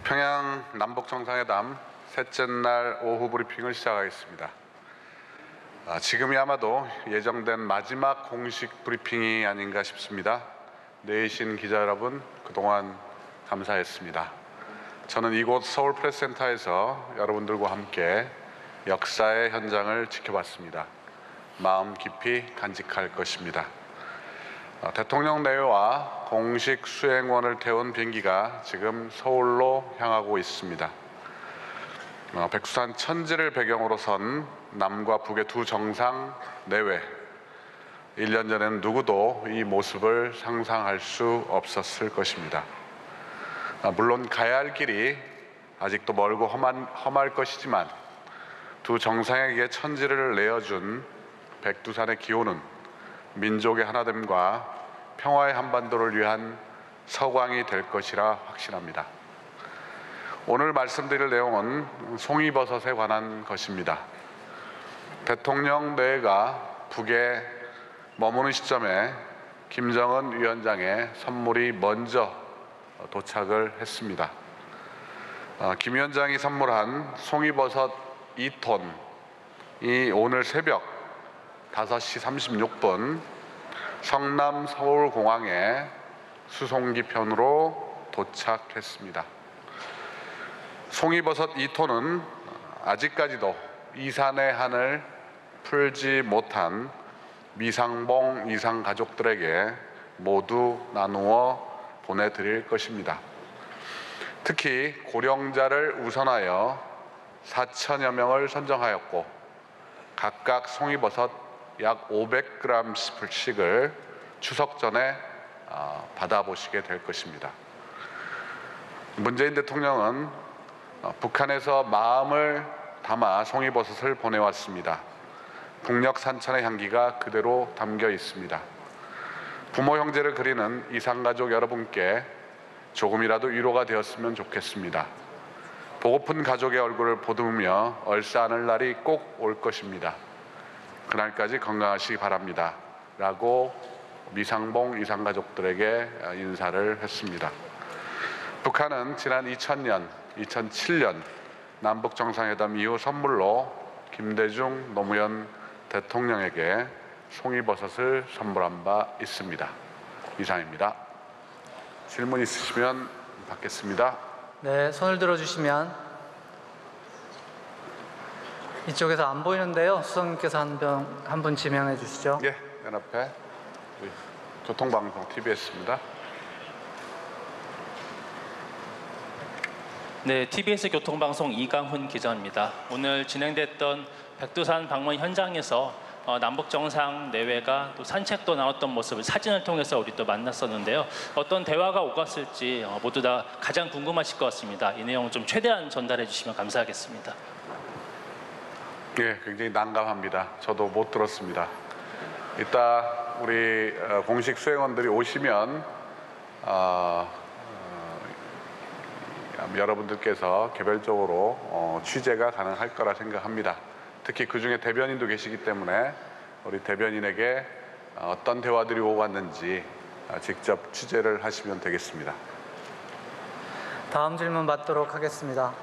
평양 남북 정상회담 셋째 날 오후 브리핑을 시작하겠습니다. 지금이 아마도 예정된 마지막 공식 브리핑이 아닌가 싶습니다. 내신 기자 여러분, 그동안 감사했습니다. 저는 이곳 서울 프레스센터에서 여러분들과 함께 역사의 현장을 지켜봤습니다. 마음 깊이 간직할 것입니다. 대통령 내외와 공식 수행원을 태운 비행기가 지금 서울로 향하고 있습니다. 백두산 천지를 배경으로 선 남과 북의 두 정상 내외. 1년 전에는 누구도 이 모습을 상상할 수 없었을 것입니다. 물론 가야 할 길이 아직도 멀고 험할 것이지만 두 정상에게 천지를 내어준 백두산의 기호는 민족의 하나됨과 평화의 한반도를 위한 서광이 될 것이라 확신합니다. 오늘 말씀드릴 내용은 송이버섯에 관한 것입니다. 대통령 내외가 북에 머무는 시점에 김정은 위원장의 선물이 먼저 도착을 했습니다. 김 위원장이 선물한 송이버섯 2톤이 오늘 새벽 5시 36분 성남 서울공항에 수송기편으로 도착했습니다. 송이버섯 2톤은 아직까지도 이산의 한을 풀지 못한 미상봉 이상 가족들에게 모두 나누어 보내드릴 것입니다. 특히 고령자를 우선하여 4천여 명을 선정하였고 각각 송이버섯 약 500g씩을 추석 전에 받아보시게 될 것입니다. 문재인 대통령은 북한에서 마음을 담아 송이버섯을 보내왔습니다. 북녘 산천의 향기가 그대로 담겨 있습니다. 부모 형제를 그리는 이산가족 여러분께 조금이라도 위로가 되었으면 좋겠습니다. 보고픈 가족의 얼굴을 보듬으며 얼싸안을 날이 꼭 올 것입니다. 그날까지 건강하시기 바랍니다. 라고 미상봉 이산가족들에게 인사를 했습니다. 북한은 지난 2000년, 2007년 남북정상회담 이후 선물로 김대중 노무현 대통령에게 송이버섯을 선물한 바 있습니다. 이상입니다. 질문 있으시면 받겠습니다. 네, 손을 들어주시면 이쪽에서 안 보이는데요. 수석님께서 한 분 지명해 주시죠. 예, 맨 앞에 교통방송 TBS입니다. 네, TBS 교통방송 이강훈 기자입니다. 오늘 진행됐던 백두산 방문 현장에서 남북 정상 내외가 또 산책도 나눴던 모습을 사진을 통해서 우리 또 만났었는데요. 어떤 대화가 오갔을지 모두 다 가장 궁금하실 것 같습니다. 이 내용 좀 최대한 전달해 주시면 감사하겠습니다. 예, 굉장히 난감합니다. 저도 못 들었습니다. 이따 우리 공식 수행원들이 오시면 여러분들께서 개별적으로 취재가 가능할 거라 생각합니다. 특히 그중에 대변인도 계시기 때문에 우리 대변인에게 어떤 대화들이 오갔는지 직접 취재를 하시면 되겠습니다. 다음 질문 받도록 하겠습니다.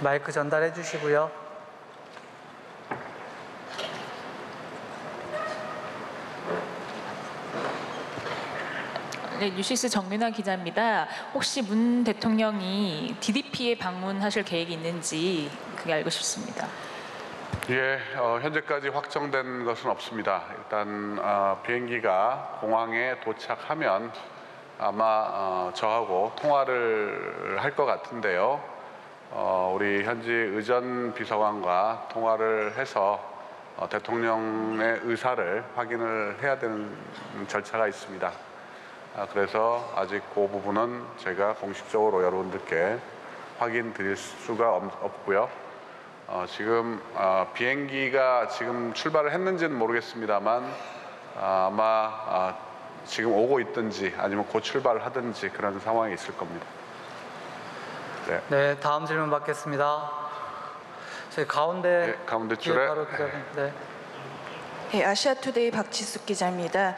마이크 전달해 주시고요. 네, 뉴시스 정윤아 기자입니다. 혹시 문 대통령이 DDP에 방문하실 계획이 있는지 그게 알고 싶습니다. 예, 현재까지 확정된 것은 없습니다. 일단 비행기가 공항에 도착하면 아마 저하고 통화를 할 것 같은데요. 우리 현지 의전 비서관과 통화를 해서 대통령의 의사를 확인을 해야 되는 절차가 있습니다. 그래서 아직 그 부분은 제가 공식적으로 여러분들께 확인 드릴 수가 없고요. 지금 비행기가 지금 출발을 했는지는 모르겠습니다만 아마 지금 오고 있든지 아니면 곧 출발을 하든지 그런 상황이 있을 겁니다. 네, 다음 질문 받겠습니다. 저희 가운데 줄에 바로 기자분. 네. 네, 아시아투데이 박지숙 기자입니다.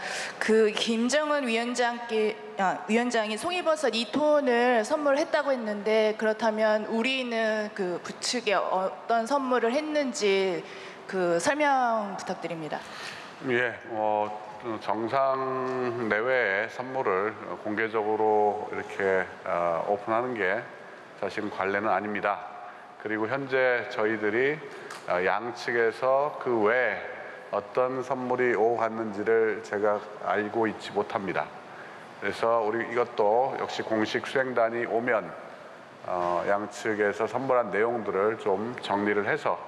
김정은 위원장께 위원장이 송이버섯 2톤을 선물했다고 했는데 그렇다면 우리는 그 부측에 어떤 선물을 했는지 그 설명 부탁드립니다. 예, 정상 내외의 선물을 공개적으로 이렇게 오픈하는 게 사실은 관례는 아닙니다. 그리고 현재 저희들이 양측에서 그 외에 어떤 선물이 오고 갔는지를 제가 알고 있지 못합니다. 그래서 우리 이것도 역시 공식 수행단이 오면 양측에서 선물한 내용들을 좀 정리를 해서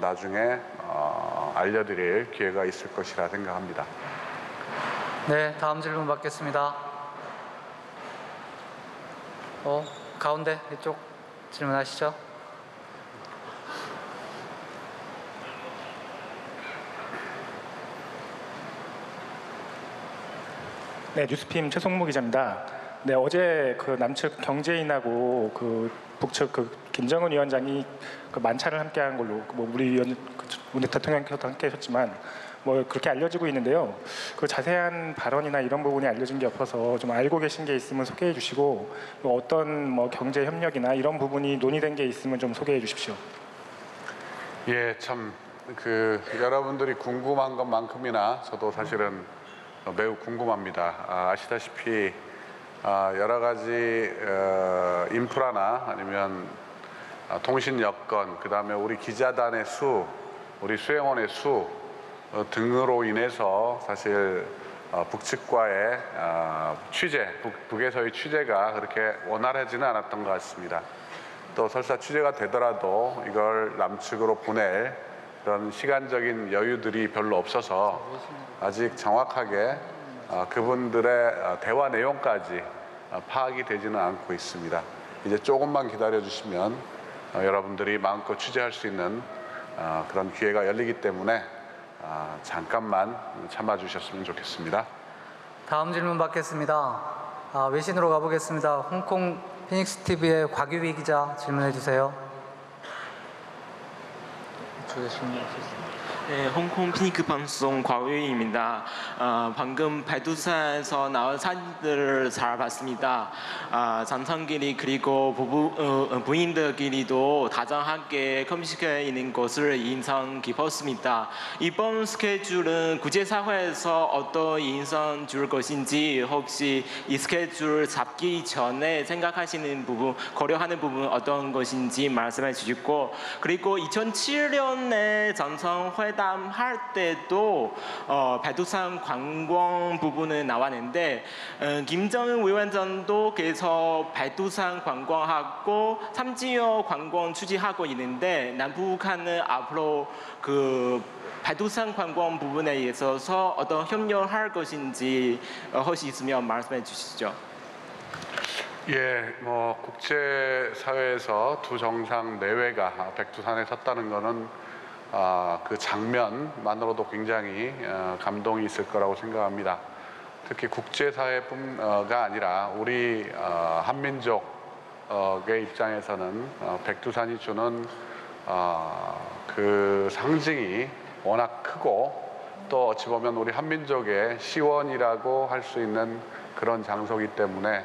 나중에 알려드릴 기회가 있을 것이라 생각합니다. 네, 다음 질문 받겠습니다. 가운데 이쪽 질문하시죠. 네, 뉴스핌 최송무 기자입니다. 네, 어제 그 남측 경제인하고 그 북측 그 김정은 위원장이 그 만찬을 함께한 걸로 뭐 우리 대통령께서도 함께하셨지만 뭐 그렇게 알려지고 있는데요. 그 자세한 발언이나 이런 부분이 알려진 게 없어서 좀 알고 계신 게 있으면 소개해 주시고 어떤 뭐 경제 협력이나 이런 부분이 논의된 게 있으면 좀 소개해 주십시오. 예, 참 그 여러분들이 궁금한 것만큼이나 저도 사실은 매우 궁금합니다. 아시다시피 여러 가지 인프라나 아니면 통신 여건, 그 다음에 우리 기자단의 수, 우리 수행원의 수 등으로 인해서 사실 북측과의 취재, 북에서의 취재가 그렇게 원활하지는 않았던 것 같습니다. 또 설사 취재가 되더라도 이걸 남측으로 보낼 그런 시간적인 여유들이 별로 없어서 아직 정확하게 그분들의 대화 내용까지 파악이 되지는 않고 있습니다. 이제 조금만 기다려 주시면 여러분들이 마음껏 취재할 수 있는 그런 기회가 열리기 때문에 잠깐만 참아 주셨으면 좋겠습니다. 다음 질문 받겠습니다. 외신으로 가보겠습니다. 홍콩 피닉스 TV의 곽유희 기자 질문해 주세요. 네, 홍콩 피니크 방송 곽유희입니다. 방금 발두산에서 나온 사진들을 잘 봤습니다. 전성끼리 그리고 부인들끼리도 다정하게 컴식해 있는 것을 인상 깊었습니다. 이번 스케줄은 국제사회에서 어떤 인상 줄 것인지 혹시 이 스케줄 잡기 전에 생각하시는 부분, 고려하는 부분 어떤 것인지 말씀해 주시고, 그리고 2007년에 전성회담 할 때도 발두산 관광 부분은 나왔는데 김정은 위원장도 계속 발두산 관광하고 삼지역 관광 추진하고 있는데 남북한은 앞으로 그 발두산 관광 부분에 있어서 어떤 협력할 것인지 혹시 있으면 말씀해 주시죠. 예, 뭐 국제사회에서 두 정상 내외가 백두산에 섰다는 것은 그 장면만으로도 굉장히 감동이 있을 거라고 생각합니다. 특히 국제사회뿐가 아니라 우리 한민족의 입장에서는 백두산이 주는 그 상징이 워낙 크고 또 어찌 보면 우리 한민족의 시원이라고 할 수 있는 그런 장소이기 때문에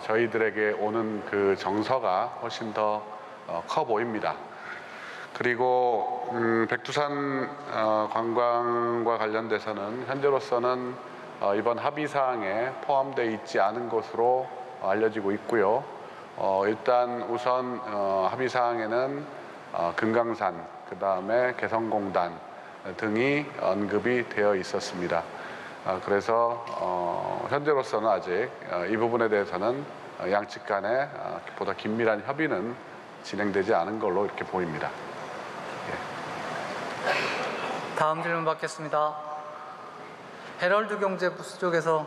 저희들에게 오는 그 정서가 훨씬 더 커 보입니다. 그리고 백두산 관광과 관련돼서는 현재로서는 이번 합의사항에 포함되어 있지 않은 것으로 알려지고 있고요. 일단 우선 합의사항에는 금강산, 그 다음에 개성공단 등이 언급이 되어 있었습니다. 그래서 현재로서는 아직 이 부분에 대해서는 양측 간에 보다 긴밀한 협의는 진행되지 않은 걸로 이렇게 보입니다. 다음 질문 받겠습니다. 헤럴드 경제 부스 쪽에서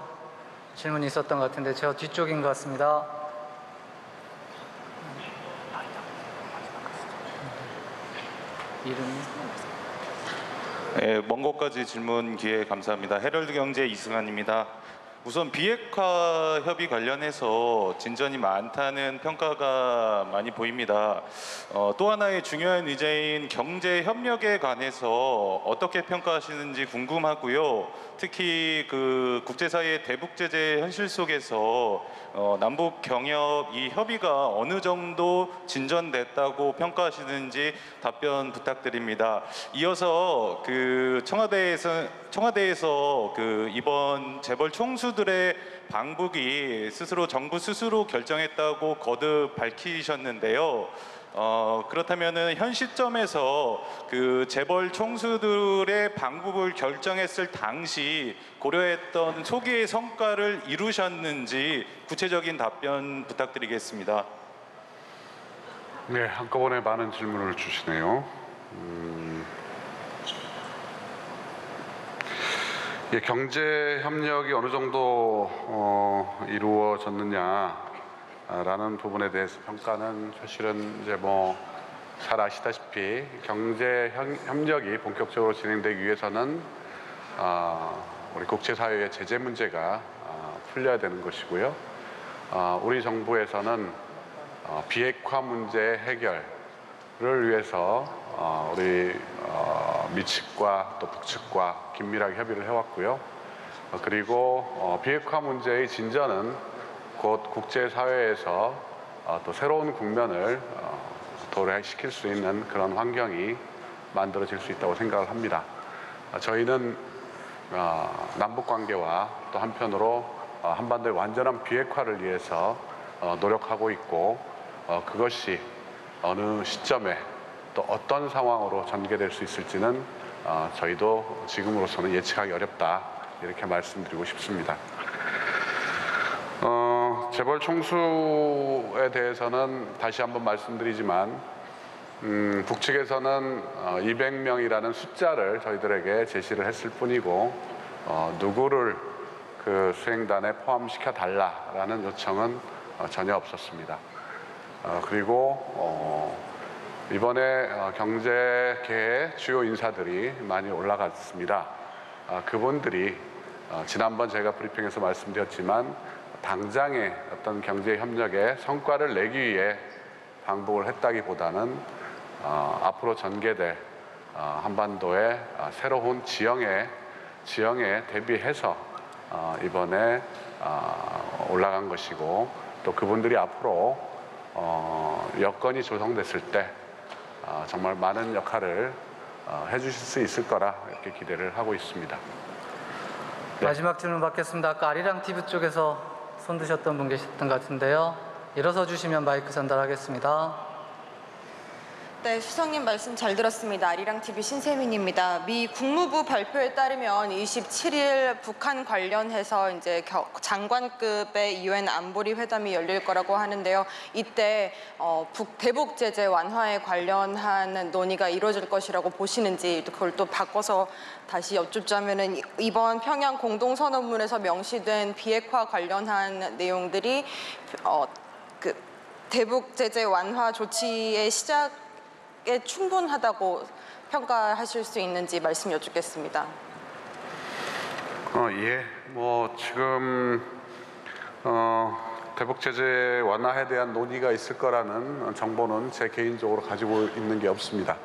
질문이 있었던 것 같은데 저 뒤쪽인 것 같습니다. 이름이? 네, 먼 곳까지 질문 기회 감사합니다. 헤럴드 경제 이승환입니다. 우선 비핵화 협의 관련해서 진전이 많다는 평가가 많이 보입니다. 또 하나의 중요한 의제인 경제 협력에 관해서 어떻게 평가하시는지 궁금하고요. 특히 그 국제사회의 대북 제재 현실 속에서 남북 경협 이 협의가 어느 정도 진전됐다고 평가하시는지 답변 부탁드립니다. 이어서 그 청와대에서 그 이번 재벌 총수들의 방북이 정부 스스로 결정했다고 거듭 밝히셨는데요. 그렇다면은 현 시점에서 그 재벌 총수들의 방북을 결정했을 당시 고려했던 소기의 성과를 이루셨는지 구체적인 답변 부탁드리겠습니다. 네, 한꺼번에 많은 질문을 주시네요. 예, 경제 협력이 어느 정도 이루어졌느냐라는 부분에 대해서 평가는 사실은 이제 뭐 잘 아시다시피 경제 협력이 본격적으로 진행되기 위해서는 우리 국제사회의 제재 문제가 풀려야 되는 것이고요. 우리 정부에서는 비핵화 문제 해결을 위해서 우리 미측과 또 북측과 긴밀하게 협의를 해왔고요. 그리고 비핵화 문제의 진전은 곧 국제사회에서 또 새로운 국면을 도래시킬 수 있는 그런 환경이 만들어질 수 있다고 생각을 합니다. 저희는 남북관계와 또 한편으로 한반도의 완전한 비핵화를 위해서 노력하고 있고 그것이 어느 시점에 또 어떤 상황으로 전개될 수 있을지는 저희도 지금으로서는 예측하기 어렵다 이렇게 말씀드리고 싶습니다. 재벌 총수에 대해서는 다시 한번 말씀드리지만 북측에서는 200명이라는 숫자를 저희들에게 제시를 했을 뿐이고 누구를 그 수행단에 포함시켜 달라라는 요청은 전혀 없었습니다. 그리고 이번에 경제계의 주요 인사들이 많이 올라갔습니다. 그분들이 지난번 제가 브리핑에서 말씀드렸지만 당장의 어떤 경제 협력의 성과를 내기 위해 방북을 했다기보다는 앞으로 전개될 한반도의 새로운 지형에 대비해서 이번에 올라간 것이고 또 그분들이 앞으로 여건이 조성됐을 때 정말 많은 역할을 해주실 수 있을 거라 이렇게 기대를 하고 있습니다. 네. 마지막 질문 받겠습니다. 아까 아리랑 TV 쪽에서 손 드셨던 분 계셨던 것 같은데요. 일어서 주시면 마이크 전달하겠습니다. 네, 수석님 말씀 잘 들었습니다. 아리랑TV 신세민입니다. 미 국무부 발표에 따르면 27일 북한 관련해서 이제 장관급의 UN 안보리 회담이 열릴 거라고 하는데요. 이때 대북 제재 완화에 관련한 논의가 이루어질 것이라고 보시는지 그걸 또 바꿔서 다시 여쭙자면은 이번 평양 공동선언문에서 명시된 비핵화 관련한 내용들이 그 대북 제재 완화 조치의 시작에 충분하다고 평가하실 수 있는지 말씀 여쭙겠습니다. 예, 뭐 지금 대북 제재 완화에 대한 논의가 있을 거라는 정보는 제 개인적으로 가지고 있는 게 없습니다.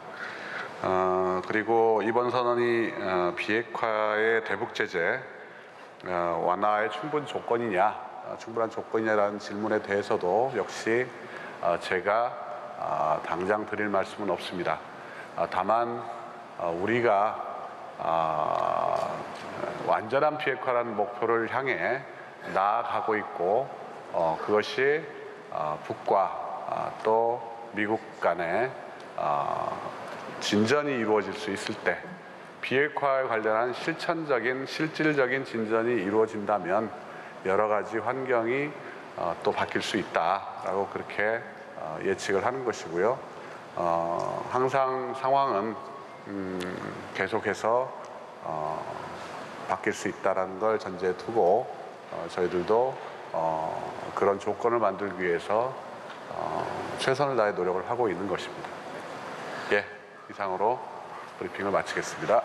그리고 이번 선언이 비핵화의 대북 제재 완화의 충분한 조건이냐라는 질문에 대해서도 역시 제가 당장 드릴 말씀은 없습니다. 다만 우리가 완전한 비핵화라는 목표를 향해 나아가고 있고 그것이 북과 또 미국 간에 진전이 이루어질 수 있을 때 비핵화에 관련한 실질적인 진전이 이루어진다면 여러 가지 환경이 또 바뀔 수 있다라고 그렇게 예측을 하는 것이고요. 항상 상황은 계속해서 바뀔 수 있다는 걸 전제에 두고 저희들도 그런 조건을 만들기 위해서 최선을 다해 노력을 하고 있는 것입니다. 예, 이상으로 브리핑을 마치겠습니다.